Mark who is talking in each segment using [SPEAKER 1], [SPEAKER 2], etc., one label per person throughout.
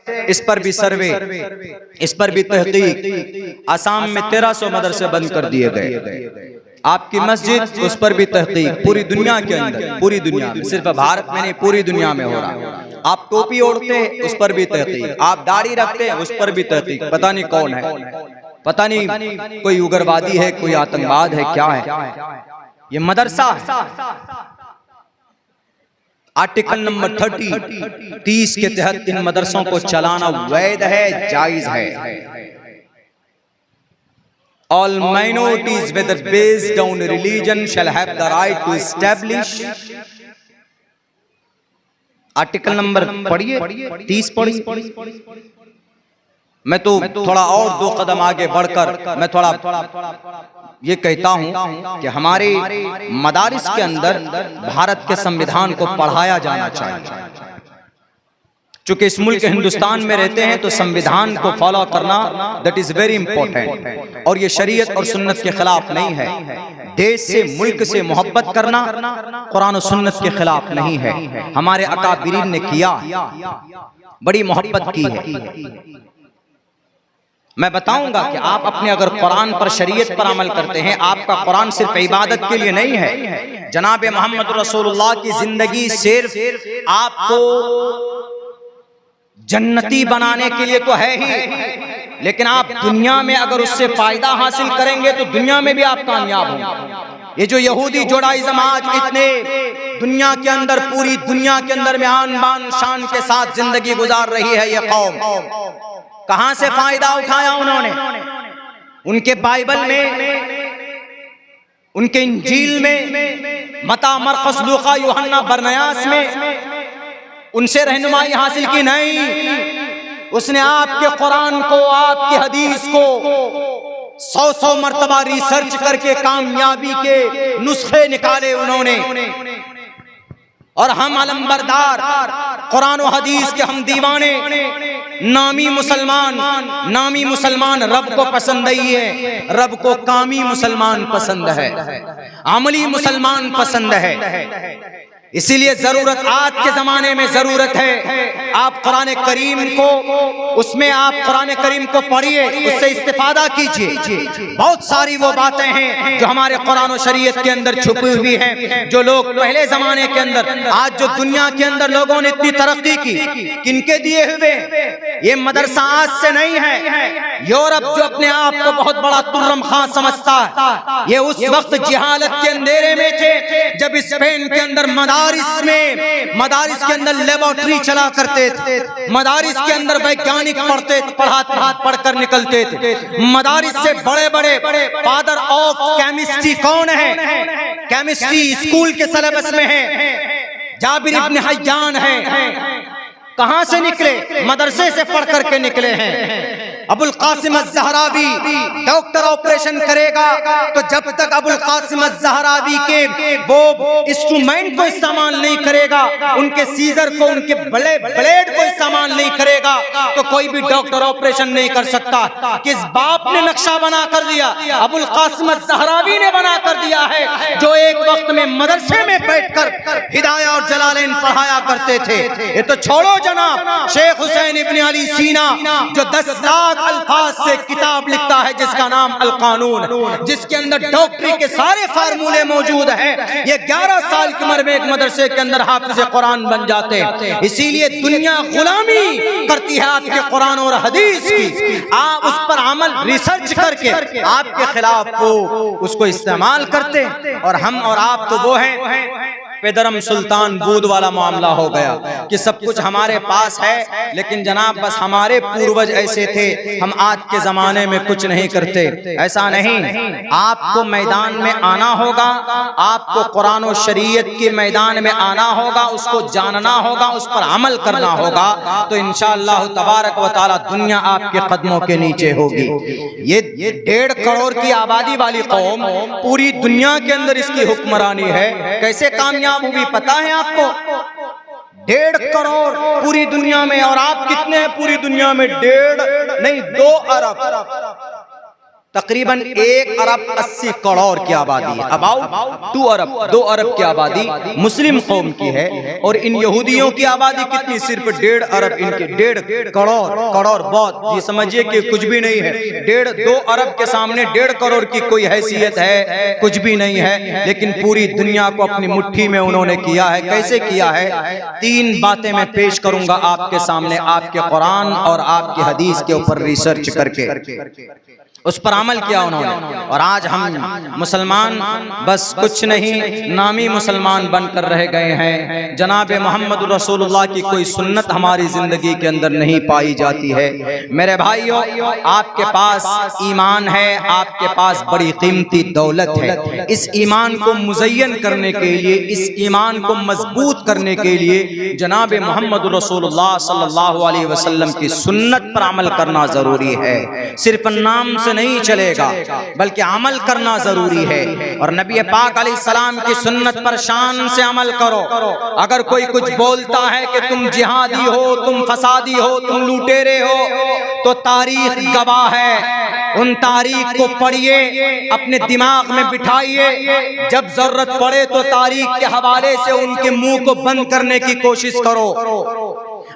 [SPEAKER 1] इस पर भी सर्वे, इस पर भी तहकीक। आसाम में 1300 मदरसे बंद कर दिए गए। आपकी मस्जिद, उस पर भी तहकीक। पूरी दुनिया के अंदर, पूरी दुनिया में, सिर्फ भारत में नहीं, पूरी दुनिया में हो रहा। आप टोपी ओढ़ते हैं, उस पर भी तहकीक। आप दाढ़ी रखते हैं, उस पर भी तहकीक। पता नहीं कौन है, पता नहीं कोई उग्रवादी है, कोई आतंकवाद है, क्या है। ये मदरसा आर्टिकल नंबर 30 के तहत इन मदरसों को चलाना वैध है, जायज है। All minorities, whether based on religion, shall have the right to establish। Article number पढ़िए, 30 पढ़िए। मैं तो थोड़ा और 2 कदम आगे बढ़कर मैं थोड़ा ये कहता हूं कि हमारे मदारिस के अंदर भारत के संविधान को पढ़ाया जाना चाहिए। चूंकि इस मुल्क हिंदुस्तान में रहते हैं तो संविधान को फॉलो करना दैट इज वेरी इंपॉर्टेंट। और ये शरीयत और सुन्नत के खिलाफ नहीं है। देश से, मुल्क से मोहब्बत करना कुरान और सुन्नत के खिलाफ नहीं है। हमारे अकाबिरीन ने किया, बड़ी मोहब्बत की है। मैं बताऊंगा कि आप अपने अगर कुरान पर, शरीयत पर अमल करते हैं, आपका कुरान सिर्फ इबादत के लिए नहीं है। जनाब मोहम्मद रसूलुल्लाह की जिंदगी सिर्फ आपको जन्नती बनाने के लिए तो है ही, लेकिन आप दुनिया में अगर उससे फायदा हासिल करेंगे तो दुनिया में भी आप कामयाब होंगे। ये जो यहूदी जुडाइज्म आज इतने दुनिया के अंदर, पूरी दुनिया के अंदर में आन बान शान के साथ जिंदगी गुजार रही है, ये कौम कहां से फायदा उठाया उन्होंने? उनके बाइबल में, उनके इंजील में, मता, मरकस, लूका, यूहन्ना, बरनयास में उनसे रहनुमाई हासिल की नहीं। उसने आपके कुरान को, आपकी हदीस को 100 मर्तबा रिसर्च करके कामयाबी के नुस्खे निकाले उन्होंने। और हम अलंबरदार, कुरान और हदीस के हम दीवाने, नामी मुसलमान रब को पसंद नहीं है। रब को कामी मुसलमान पसंद है, अमली मुसलमान पसंद है। इसीलिए जरूरत, आज के जमाने में जरूरत है आप कुरान करीम को, उसमें आप कुरान करीम को पढ़िए, उससे इस्तिफादा कीजिए। बहुत सारी वो बातें हैं जो हमारे कुरान और शरीयत के अंदर छुपी हुई हैं, जो लोग पहले जमाने के अंदर, आज जो दुनिया के अंदर लोगों ने इतनी तरक्की की, किनके दिए हुए? ये मदरसा आज से नहीं है। यूरोप जो अपने आप को बहुत बड़ा तुर्रम खां समझता है, ये उस वक्त जिहालत के अंधेरे में थे जब स्पेन के अंदर मदारिस के अंदर लेबोरेटरी चला करते थे। मदारिस के अंदर वैज्ञानिक पढ़कर निकलते थे। मदारिस से बड़े बड़े फादर ऑफ केमिस्ट्री कौन है? केमिस्ट्री स्कूल के सिलेबस में है, जाबिर इब्न हय्यान है। कहां से निकले? मदरसे से पढ़ करके निकले हैं। अबुल कासिम अज़-ज़हरावी डॉक्टर ऑपरेशन करेगा तो जब तक अबुल कासिम अज़-ज़हरावी के वो इंस्ट्रूमेंट को इस्तेमाल नहीं करेगा, उनके सीजर को, उनके ब्लेड को इस्तेमाल नहीं करेगा, तो कोई भी डॉक्टर ऑपरेशन नहीं कर सकता। किस बाप ने नक्शा बना कर दिया? अबुल कासिम अज़-ज़हरावी ने बना कर दिया है, जो एक वक्त में मदरसे में बैठकर हिदाया और जलालैन पढ़ाया करते थे। ये तो छोड़ो जनाब, शेख हुसैन इब्न अली सीना जो 10 लाख अल्फाज से किताब लिखता है जिसका नाम अल कानून, जिसके अंदर डॉक्टरी के सारे फार्मूले मौजूद हैं। ये 11 साल की उम्र में एक मदरसे के अंदर हाफिज कुरान बन जाते हैं। इसीलिए दुनिया गुलामी करती है आपके कुरान और हदीस की। आप उस पर अमल, रिसर्च करके आपके खिलाफ वो उसको इस्तेमाल करते, और हम और आप तो वो हैं पेदरम सुल्तान बूद वाला मामला हो गया कि सब कुछ हमारे पास है, लेकिन जनाब बस हमारे पूर्वज ऐसे थे, हम आज के जमाने में कुछ नहीं करते। ऐसा नहीं, आपको मैदान में आना होगा, आपको कुरान और शरीयत के मैदान में आना होगा, उसको जानना होगा, उस पर अमल करना होगा, तो इंशाअल्लाह तबारक व तआला दुनिया आपके कदमों के नीचे होगी। ये 1.5 करोड़ की आबादी वाली कौम पूरी दुनिया के अंदर इसकी हुक्मरानी है, कैसे कामयाब भी पता है आपको? 1.5 करोड़ पूरी दुनिया में, और आप कितने हैं पूरी दुनिया में? 1.5 नहीं 2 अरब। तकरीबन 1 अरब 80 करोड़ की आबादी है, अबाउट 2 अरब की आबादी मुस्लिम कौम की है। और इन यहूदियों की आबादी कितनी? सिर्फ 1.5 अरब, इनके 1.5 करोड़ बहुत, ये समझिए कि कुछ भी नहीं है। 1.5-2 अरब के सामने 1.5 करोड़ की कोई हैसियत है? कुछ भी नहीं है। लेकिन पूरी दुनिया को अपनी मुट्ठी में उन्होंने किया है। कैसे किया है? 3 बातें मैं पेश करूंगा आपके सामने, आपके कुरान और आपकी हदीस के ऊपर रिसर्च करके उस पर अमल किया उन्होंने। और आज हम मुसलमान बस कुछ नहीं, नामी मुसलमान बनकर रह गए हैं। जनाब मोहम्मद रसूलुल्लाह की कोई सुन्नत हमारी जिंदगी के अंदर नहीं पाई जाती है। मेरे भाइयों, आपके पास ईमान है, आपके पास बड़ी कीमती दौलत है। इस ईमान को मुज़य्यन करने के लिए, इस ईमान को मजबूत करने के लिए जनाब मोहम्मद रसूलुल्लाह सल्लल्लाहु अलैहि वसल्लम की सुन्नत पर अमल करना जरूरी है। सिर्फ नाम से नहीं चलेगा, बल्कि अमल करना जरूरी है। और नबी पाक अलैहिस्सलाम की सुन्नत पर शान से अमल करो। अगर कोई कुछ बोलता है कि तुम जिहादी हो, तुम फसादी हो, तुम लुटेरे हो, तो तारीख गवाह है। उन तारीख को पढ़िए, अपने दिमाग में बिठाइए। जब जरूरत पड़े तो तारीख के हवाले से उनके मुंह को बंद करने की कोशिश करो।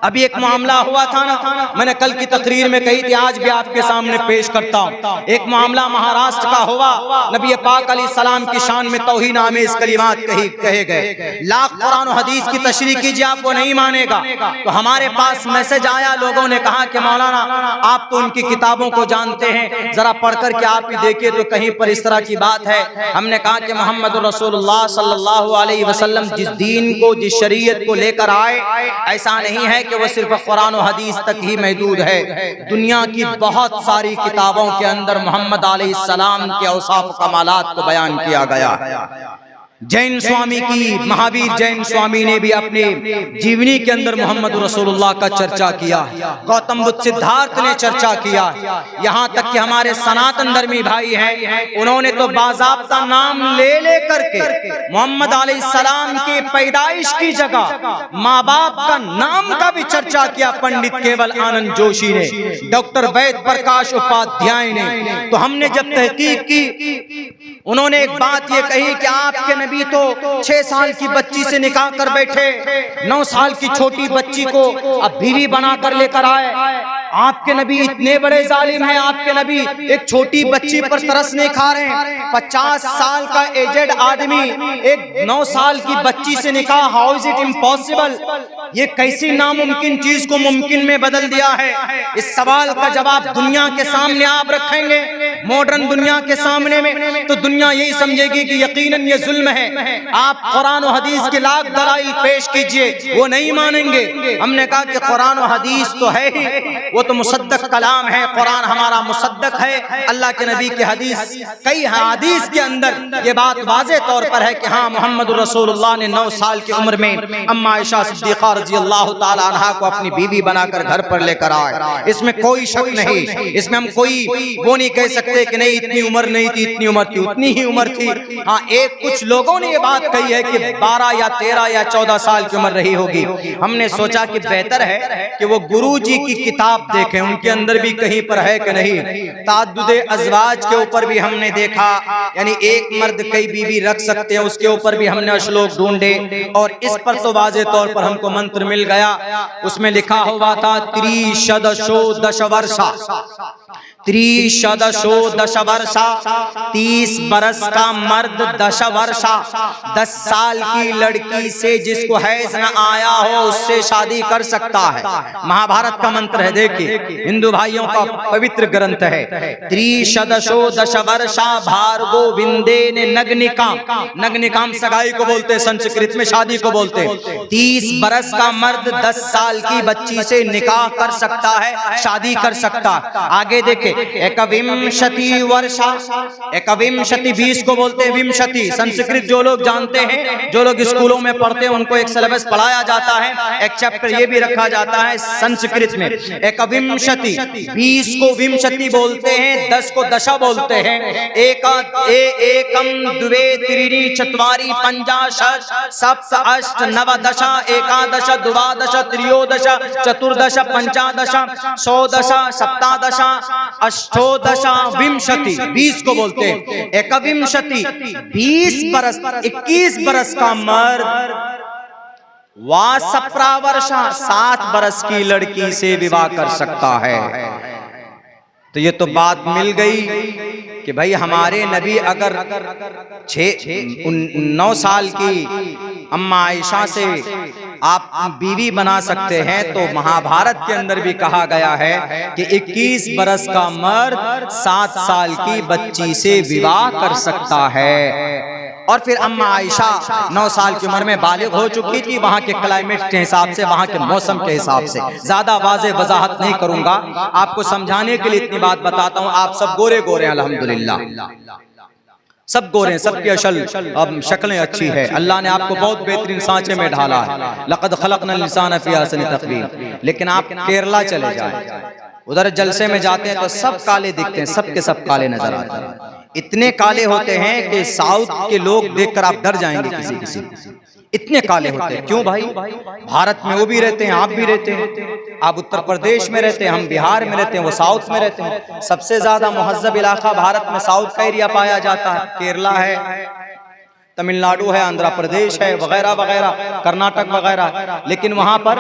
[SPEAKER 1] अभी एक मामला हुआ था ना, मैंने कल की तकरीर में कही थी, आज भी आपके सामने पेश करता हूँ। एक मामला महाराष्ट्र का हुआ। नबी पाक अलैहिस्सलाम की शान में तौहीन आमेज कलिमात कहे गए। लाख कुरान और हदीस की तशरीह कीजिए, आप वो नहीं मानेगा। तो हमारे पास मैसेज आया, लोगों ने कहा कि मौलाना आप तो उनकी किताबों को जानते हैं, जरा पढ़कर के आप ही देखिए तो कहीं पर इस तरह की बात है। हमने कहा कि मोहम्मद रसूलुल्लाह सल्लल्लाहु अलैहि वसल्लम जिस दीन को, जिस शरीयत को लेकर आए, ऐसा नहीं है कि वो सिर्फ कुरान और हदीस तक ही महदूद है। दुनिया की बहुत सारी किताबों के अंदर मोहम्मद अलैहिस्सलाम के औसाफ कमालात को बयान किया गया। जैन स्वामी की, महावीर जैन स्वामी ने भी अपने जीवनी के अंदर मोहम्मद रसूलुल्लाह का चर्चा किया। गौतम बुद्ध सिद्धार्थ ने चर्चा किया। यहाँ तक कि हमारे सनातन धर्मी भाई हैं, उन्होंने तो बाज़ाब्ता नाम ले करके मोहम्मद अलैहिस्सलाम की पैदाइश की जगह माँ बाप का नाम का भी चर्चा किया। पंडित केवल आनंद जोशी ने, डॉक्टर वैद प्रकाश उपाध्याय ने। तो हमने जब तहकीक की, उन्होंने एक बात ये कही कि आपके नबी तो 6 साल की बच्ची से निकाह कर बैठे, 9 साल की छोटी बच्ची को अब बीवी बनाकर लेकर आए। आपके नबी इतने बड़े जालिम हैं, आपके नबी एक छोटी बच्ची पर तरस नहीं खा रहे हैं। 50 साल का एजेड आदमी एक 9 साल की बच्ची से निकाह, हाउ इज इट इम्पॉसिबल? ये कैसी नामुमकिन चीज को मुमकिन में बदल दिया है? इस सवाल का जवाब दुनिया के सामने आप रखेंगे, मॉडर्न दुनिया के सामने में, तो दुनिया यही समझेगी कि यकीनन ये जुल्म है। आप कुरान और हदीस के लाख दलाइल पेश कीजिए, वो नहीं मानेंगे। हमने कहा कि कुरान और हदीस तो है ही, वो तो मुसद्दक कलाम है। कुरान हमारा मुसद्दक है, अल्लाह के नबी की हदीस, कई हदीस के अंदर ये बात वाज़े तौर पर है कि हाँ, मोहम्मद रसूलुल्लाह ने 9 साल की उम्र में अम्मा आयशा सिद्दीक़ा रज़ियल्लाहु ताला अन्हा को अपनी बीवी बनाकर घर पर लेकर आए। इसमें कोई शक नहीं, इसमें हम कोई वो नहीं कह सकते कि नहीं इतनी उम्र नहीं थी, इतनी उम्र थी, उतनी ही उम्र थी। हाँ, एक कुछ लोगों ने ये बात कही है कि 12 या 13 या 14 साल की उम्र रही होगी। हमने सोचा कि बेहतर है कि वो गुरुजी की किताब देखें, उनके अंदर भी कहीं पर है कि नहीं। ताद्दुदे अज़वाज के ऊपर भी हमने देखा, यानी एक मर्द कई बीवी रख सकते हैं, उसके ऊपर भी हमने श्लोक ढूंढे और इस पर तो वाज़े तौर पर हमको मंत्र मिल गया। उसमें लिखा हुआ था 30 वर्षा, 30 बरस का मर्द 10 वर्षा, 10 साल की लड़की से जिसको हैज न आया हो उससे शादी कर सकता है। महाभारत का मंत्र है, देखिए, हिंदू भाइयों का पवित्र ग्रंथ है। 30 वर्षा भार्गो विंदे ने नग्निकाम, नग्निकाम सगाई को बोलते हैं, संस्कृत में शादी को बोलते हैं। 30 बरस का मर्द 10 साल की बच्ची से निकाह कर सकता है, शादी कर सकता। आगे देखे, एकविंशति वर्षा, एकविंशति 20 को बोलते हैं विंशति। संस्कृत जो लोग जानते हैं, जो लोग स्कूलों में पढ़ते हैं, उनको एक सिलेबस पढ़ाया जाता है, एक चैप्टर ये भी रखा जाता है संस्कृत में। एकविंशति, 20 को विंशति बोलते हैं, 10 को दशा बोलते हैं। एकम द्वे त्रीणि चत्वारि पंचाशत् सप्त अष्ट नव दश एकादश द्वादश त्रयोदश चतुर्दश पंचादश षोडश सप्तादश अष्टोदशा विंशति 20 को बोलते हैं, एकविंशति 20 बरस 21 बरस का मर्द वा सप्रावर्षा 7 बरस की लड़की से विवाह कर सकता है। तो ये तो बात मिल गई कि भाई हमारे नबी अगर 9 साल की अम्मा आयशा से आप बीवी बना सकते हैं, तो महाभारत के अंदर भी कहा गया है कि 21 बरस का मर्द 7 साल की बच्ची से विवाह कर सकता है। और फिर अम्मा आयशा 9 साल की उम्र में बालिग हो चुकी थी। वहां के क्लाइमेट के हिसाब से, वहां के मौसम के हिसाब से, ज्यादा वाज़ेह वजाहत नहीं करूंगा, आपको समझाने के लिए इतनी बात बताता हूं। आप सब गोरे गोरे हैं अल्हम्दुलिल्लाह, सब गोरे हैं, सबकी असल अब शक्लें अच्छी है। अल्लाह ने आपको बहुत बेहतरीन सांचे में ढाला है। लक़द ख़लक़नल इंसान फ़ी अहसनि तक़वीम। लेकिन आप केरला चले जाए, उधर जलसे में जाते हैं तो सब काले दिखते हैं, सब के सब काले नजर आते हैं। इतने काले होते हैं कि साउथ के लोग देखकर आप डर जाएंगे किसी किसी, इतने काले होते हैं। क्यों भाई? भारत में वो भी रहते हैं, आप भी रहते हैं, आप उत्तर प्रदेश में रहते हैं, हम बिहार में रहते हैं, वो साउथ में रहते हैं। सबसे ज्यादा मुहज्जब इलाका भारत में साउथ का एरिया पाया जाता है। केरला है, तमिलनाडु है, आंध्र प्रदेश है, वगैरह वगैरह, कर्नाटक वगैरह। लेकिन वहां पर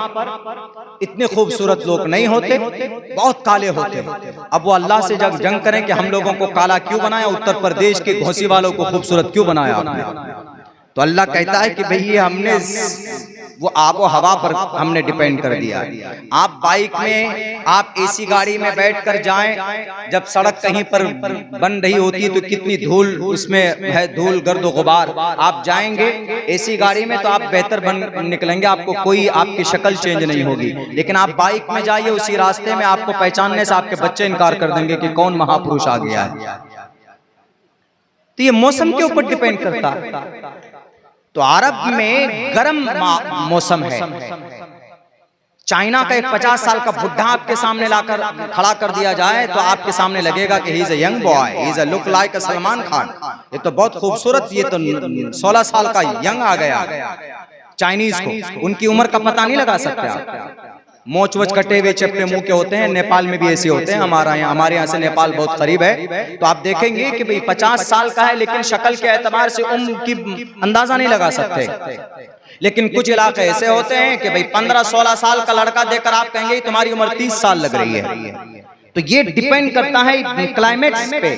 [SPEAKER 1] इतने खूबसूरत लोग नहीं होते, बहुत काले होते हैं। अब वो अल्लाह से जब जंग करें कि हम लोगों को काला क्यों बनाया, उत्तर प्रदेश के घोसी वालों को खूबसूरत क्यों बनाया आपने? तो अल्लाह कहता है कि भाई ये हमने वो आबो हवा पर हमने डिपेंड कर दिया। आप बाइक में, आप एसी गाड़ी में बैठकर जाएं, जब सड़क कहीं पर बन रही होती है तो कितनी धूल उसमें है, धूल गर्द गुबार। आप जाएंगे एसी गाड़ी में तो आप बेहतर बन निकलेंगे, आपको कोई आपकी शक्ल चेंज नहीं होगी। लेकिन आप बाइक में जाइए, उसी रास्ते में आपको पहचानने से आपके बच्चे इनकार कर देंगे कि कौन महापुरुष आ गया है। तो ये मौसम के ऊपर डिपेंड करता है। तो अरब में गर्म मौसम है। चाइना का एक 50 साल का बुढ़ा आपके सामने लाकर खड़ा कर दिया जाए तो आपके सामने लगेगा कि he is a young boy, he is a look like अ सलमान खान। ये तो बहुत खूबसूरत, ये तो 16 साल का यंग आ गया। चाइनीज को उनकी उम्र का पता नहीं लगा सकते आप। मोच वोच कटे हुए चपटे मुंह के होते हैं, नेपाल में भी ऐसे होते हैं। हमारे यहाँ से नेपाल बहुत करीब है। तो आप देखेंगे कि भाई 50 साल का है, लेकिन शक्ल के एतबार से उम्र की अंदाजा नहीं लगा सकते। लेकिन कुछ इलाके ऐसे होते हैं कि भाई 15-16 साल का लड़का देखकर आप कहेंगे तुम्हारी उम्र 30 साल लग रही है। तो ये डिपेंड करता है क्लाइमेट पे,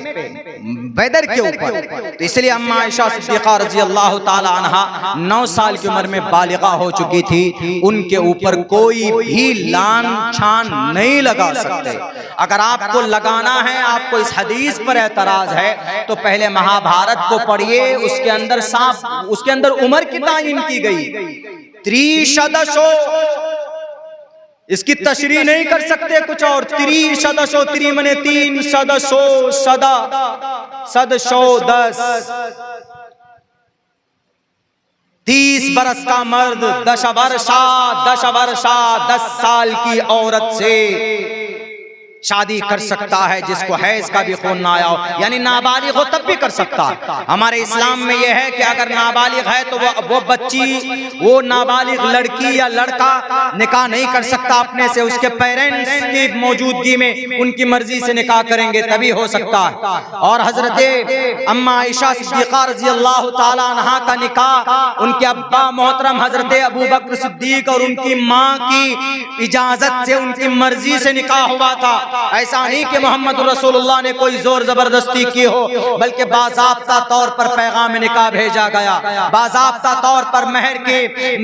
[SPEAKER 1] वेदर के ऊपर। तो इसलिए अम्मा आयशा सिद्दीक़ा रज़ी अल्लाह ताला अन्हा 9 साल की उम्र में बालिगा हो चुकी थी। उनके ऊपर कोई भी लान छान नहीं लगा सकते। अगर आपको लगाना है, आपको इस हदीस पर एतराज है, तो पहले महाभारत को पढ़िए। उसके अंदर साफ, उसके अंदर उम्र की तायीन की गई, त्रिशदशो। इसकी तशरीह नहीं कर सकते कुछ और। त्रिशदशो, त्रि मने 3, सदशो सदा, सदशो 10। 30 बरस का मर्द 10 वर्षा 10 साल की औरत से शादी कर सकता है, जिसको हैज का भी खून ना आया हो, यानी नाबालिग हो तब भी कर सकता है। हमारे इस्लाम में यह है कि अगर नाबालिग है तो वो बच्ची, वो नाबालिग लड़की या लड़का निकाह नहीं कर सकता अपने से, उसके पेरेंट्स की मौजूदगी में उनकी मर्जी से निकाह करेंगे तभी हो सकता है। और हजरत अम्मा आयशा सिद्दीक़ा रज़ी अल्लाह ताला अन्हा का निकाह उनके अब्बा मोहतरम हजरत अबू बकर सिद्दीक और उनकी माँ की इजाजत से, उनकी मर्जी से निकाह हुआ था। ऐसा नहीं कि मोहम्मद रसूलुल्लाह ने कोई जोर जबरदस्ती की हो, बल्कि बाज़ाब्ता तौर पर पैगाम निकाह भेजा गया। बाज़ाब्ता तौर पर महर के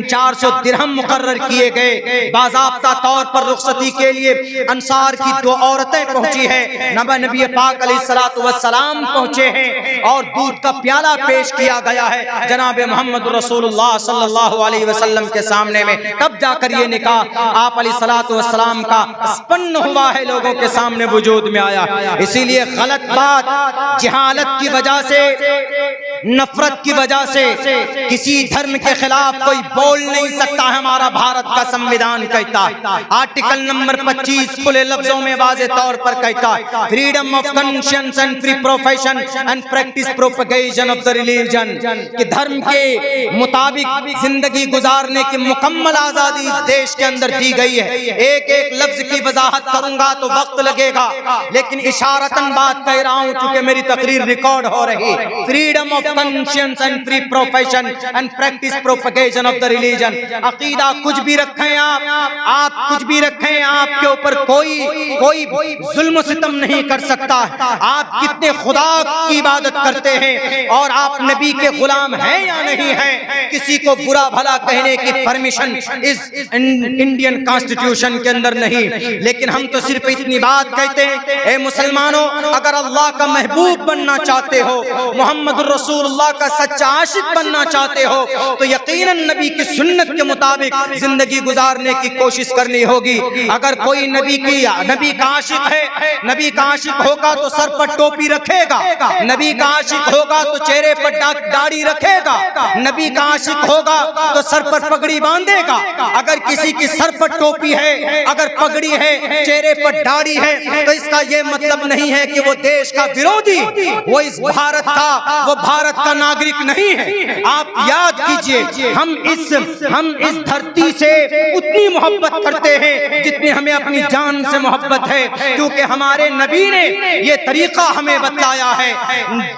[SPEAKER 1] 400 दिरहम मुकर्रर किए गए। बाज़ाब्ता तौर पर रुखसती के लिए अंसार की 2 औरतें पहुंची है, नबी पाक अलैहिस्सलातु वस्सलाम पहुंचे हैं और दूध का प्याला पेश किया गया है जनाब मोहम्मद रसूलुल्लाह सल्लल्लाहु अलैहि वसल्लम के सामने में। तब जाकर ये निकाह आप अलैहिस्सलातु वस्सलाम का स्पन्न हुआ है, लोगों के सामने वजूद में आया। इसीलिए गलत बात, जहालत की वजह से नफरत की वजह से किसी धर्म के खिलाफ कोई बोल नहीं सकता है। हमारा भारत का संविधान कहता है, आर्टिकल नंबर 25 खुले लफ्जों में वाज़े तौर पर कहता है, freedom of conscience and free profession and practice propagation of the religion, कि धर्म के मुताबिक जिंदगी गुजारने की मुकम्मल आजादी इस देश के अंदर दी गई है। एक एक लफ्ज की वजाहत करूंगा तो वक्त लगेगा, लेकिन इशारतन बात कह रहा हूं क्योंकि मेरी तकरीर रिकॉर्ड हो रही। Freedom of conscience and free profession and practice propagation of the religion. अकीदा कुछ भी रखें आप कुछ भी रखें, आपके ऊपर कोई जुल्म सितम नहीं कर सकता। आप कितने खुदा की इबादत करते हैं और आप नबी के गुलाम हैं या नहीं हैं, किसी को बुरा भला कहने की परमिशन इस इंडियन कॉन्स्टिट्यूशन के अंदर नहीं। लेकिन हम तो सिर्फ इतनी बात कहते हैं, ए मुसलमानों, अगर अल्लाह का महबूब बनना चाहते हो, मोहम्मद रसूलुल्लाह का सच्चा आशिक बनना चाहते हो, तो यकीनन नबी की सुन्नत के मुताबिक जिंदगी गुजारने की कोशिश करनी होगी। अगर कोई नबी का आशिक है, नबी का आशिक होगा तो सर पर टोपी रखेगा, नबी का आशिक होगा तो चेहरे पर दाढ़ी रखेगा, नबी का आशिक होगा तो सर पर पगड़ी बांधेगा। अगर किसी की सर पर टोपी है, अगर पगड़ी है, चेहरे पर दाढ़ी है, तो इसका यह मतलब नहीं है कि वो देश का विरोधी, वो इस भारत का नागरिक नहीं है। आप याद कीजिए, हम इस धरती से उतनी मोहब्बत करते हैं जितनी हमें अपनी जान से मोहब्बत है, क्योंकि हमारे नबी ने ये तरीका हमें बताया है।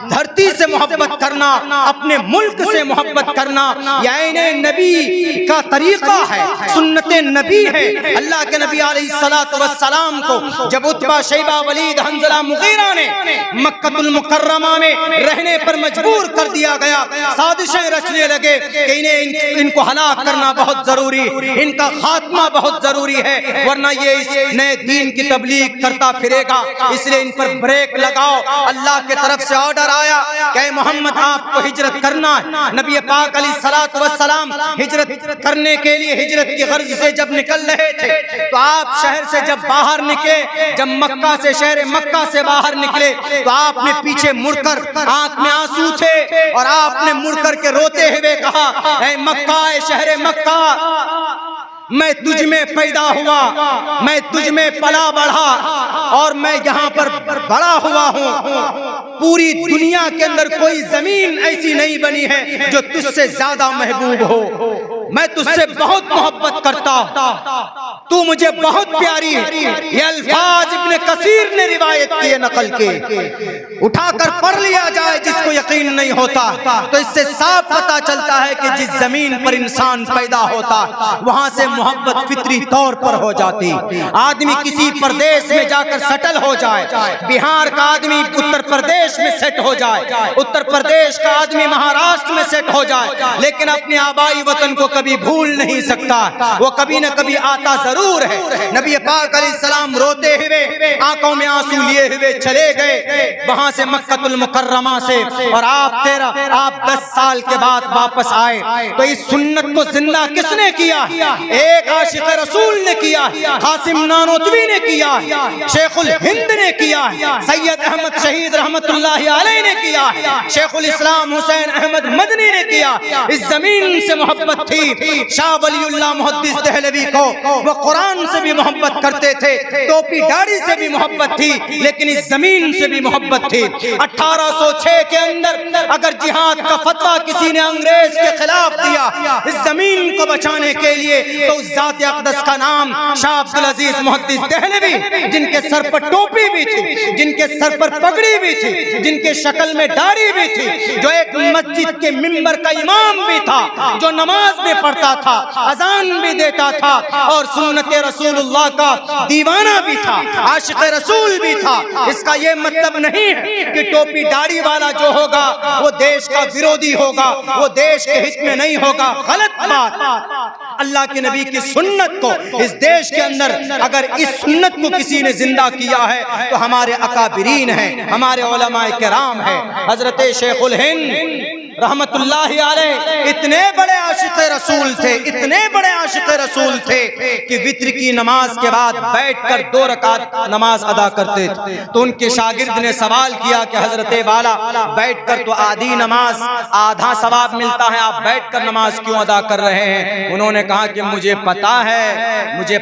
[SPEAKER 1] धरती से मोहब्बत करना, अपने मुल्क से मोहब्बत करना, यानी नबी का तरीका है, सुन्नते नबी है। अल्लाह के नबी अलैहिस्सलातु वस्सलाम को जब उतबा, शैबा, वलीद, हंज़ला, मुगीरा ने मक्कतुल मुकर्रमा में रहने पर मजबूर कर दिया गया, साजिशें रचने लगे कि इनको हलाक करना बहुत जरूरी, इनका खात्मा बहुत जरूरी है, वरना ये इस नए दीन की तबलीग करता फिरेगा, इसलिए इन पर ब्रेक लगाओ। अल्लाह की तरफ से ऑर्डर आया कि मोहम्मद आपको हिजरत करना है। नबी पाक अलैहिस्सलातु वस्सलाम हिजरत करने के लिए हिजरत की गर्ज से जब निकल रहे थे, तो आप शहर से जब बाहर निकले, जब मक्का से, शहर मक्का से बाहर निकले, तो आपने पीछे मुड़कर, आंख में आंसू थे और आपने मुड़कर के रोते हुए कहा, ऐ मक्का, ऐ शहर मक्का, मैं तुझ में पैदा हुआ, मैं तुझ में पला बढ़ा और मैं यहाँ पर बड़ा हुआ हूँ। पूरी दुनिया के अंदर कोई जमीन ऐसी नहीं बनी है जो तुझसे ज्यादा महबूब हो। मैं तुझसे बहुत मोहब्बत करता हूँ, तू मुझे बहुत प्यारी है। ये अल्फाज इब्ने कसीर ने रिवायत किए, नकल के, उठाकर पढ़ लिया जाए जिसको यकीन नहीं होता, तो इससे साफ पता चलता है कि जिस जमीन पर इंसान पैदा होता वहां से मोहब्बत फितरी तौर पर हो जाती। आदमी किसी प्रदेश में जाकर सेटल हो जाए, बिहार का आदमी उत्तर प्रदेश में सेट हो जाए, उत्तर प्रदेश का आदमी महाराष्ट्र में सेट हो जाए, लेकिन अपने आबाई वतन को कभी भूल नहीं सकता, वो कभी न कभी आता जरूर है। नबी पाक अलैहिस्सलाम रोते हुए, आंखों में आंसू लिए हुए चले गए वहां से, मक्कतुल मुकर्रमा से, और आप 10 साल के बाद वापस आए। तो इस सुन्नत को जिंदा किसने किया? एक आशिक रसूल ने किया, कासिम नानोतवी ने किया, शेखुल हिंद ने किया, सैयद अहमद शहीद रहमतुल्लाहि अलैह ने किया, शेखुल इस्लाम हुसैन अहमद मदनी ने किया। इस जमीन से मोहब्बत थी। शाह वलीउल्लाह मुहद्दिस दहलवी को वो कुरान से भी मोहब्बत करते थे, टोपी दाढ़ी से भी मोहब्बत थी, लेकिन इस जमीन से भी मोहब्बत थी। 1806 के अंदर अगर जिहाद का फतवा किसी ने अंग्रेज के खिलाफ दिया इस जमीन को बचाने के लिए, तो उस जात अक़दस का नाम शाह अब्दुल अजीज मुहद्दिस दहलवी, जिनके सर पर टोपी भी थी, जिनके सर पर पगड़ी भी थी, जिनके शक्ल में दाढ़ी भी थी, जो एक मस्जिद के मिंबर का इमाम भी था, जो नमाज में पढ़ता था, अजान भी देता था और सुन्नत रसूलुल्लाह का दीवाना भी था, आशिक रसूल भी था। इसका यह मतलब नहीं है कि टोपी दाढ़ी वाला जो होगा वो देश का विरोधी होगा, वो देश के हित में नहीं होगा। गलत बात। अल्लाह के नबी की सुन्नत को इस देश के अंदर, अगर इस सुन्नत को किसी ने जिंदा किया है तो हमारे अकाबिरीन हैं, हमारे उलमाए किराम हैं। हजरत शेखुल हिंद रहमतुल्लाहि अलैह इतने बड़े आशिक़ रसूल थे, इतने बड़े आशिक़ रसूल थे कि वित्र की नमाज के बाद बैठकर 2 रकात नमाज अदा करते थे। तो उनके शागिर्द ने सवाल किया कि हजरत वाला, बैठकर तो आधी नमाज आधा सवाब मिलता है, आप बैठकर नमाज क्यों अदा कर रहे हैं? उन्होंने कहा कि मुझे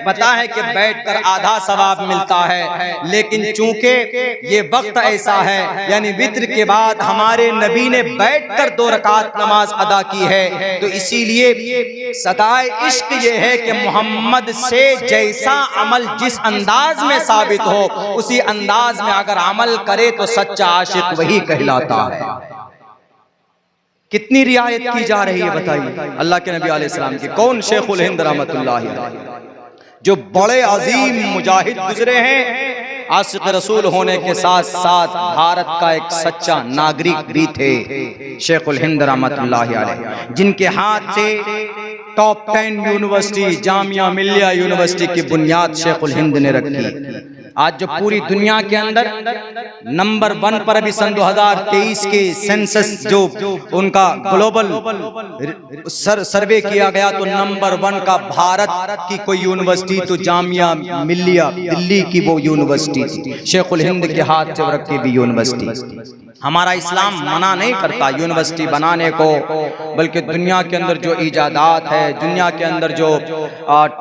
[SPEAKER 1] पता है कि बैठकर आधा सवाब मिलता है, लेकिन चूंकि ये वक्त ऐसा है, यानी वित्र के बाद हमारे नबी ने बैठकर 2 रकात नमाज अदा की है, तो इसीलिए सदाए इश्क ये है कि मोहम्मद से जैसा अमल जिस अंदाज में साबित हो, उसी अंदाज में अगर अमल करे तो सच्चा आशिक वही कहलाता है। कितनी रियायत की जा रही है बताइए अल्लाह के नबी अलैहिस्सलाम की। कौन शेखुल हिंद रहमतुल्लाहि अलैह, जो बड़े अजीम मुजाहिद गुजरे हैं, आशिक़ रसूल होने के साथ साथ भारत का एक सच्चा नागरिक भी थे, शेखुल हिंद रहमतुल्लाहि अलैह, जिनके हाथ से top 10 university, Jamia Millia university की बुनियाद शेखुल हिंद ने रखी। आज जो पूरी दुनिया के अंदर नंबर 1 पर अभी सन 2023 के सेंसस जो उनका ग्लोबल सर्वे किया गया, तो नंबर 1 का भारत की कोई यूनिवर्सिटी तो जामिया मिल्लिया दिल्ली की वो यूनिवर्सिटी थी, शेखुल हिंद के हाथ से रखी भी यूनिवर्सिटी। हमारा इस्लाम मना नहीं करता यूनिवर्सिटी बनाने को, बल्कि दुनिया के अंदर जो इजादात है, दुनिया के अंदर जो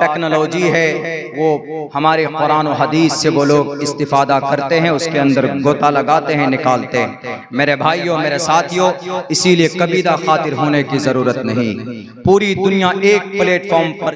[SPEAKER 1] टेक्नोलॉजी है, वो हमारे कुरान और हदीस से वो लोग इस्तिफादा करते हैं, उसके अंदर गोता लगाते हैं, निकालते हैं। मेरे भाइयों, मेरे साथियों, इसीलिए कबीदा खातिर होने की जरूरत नहीं। पूरी दुनिया एक प्लेटफॉर्म पर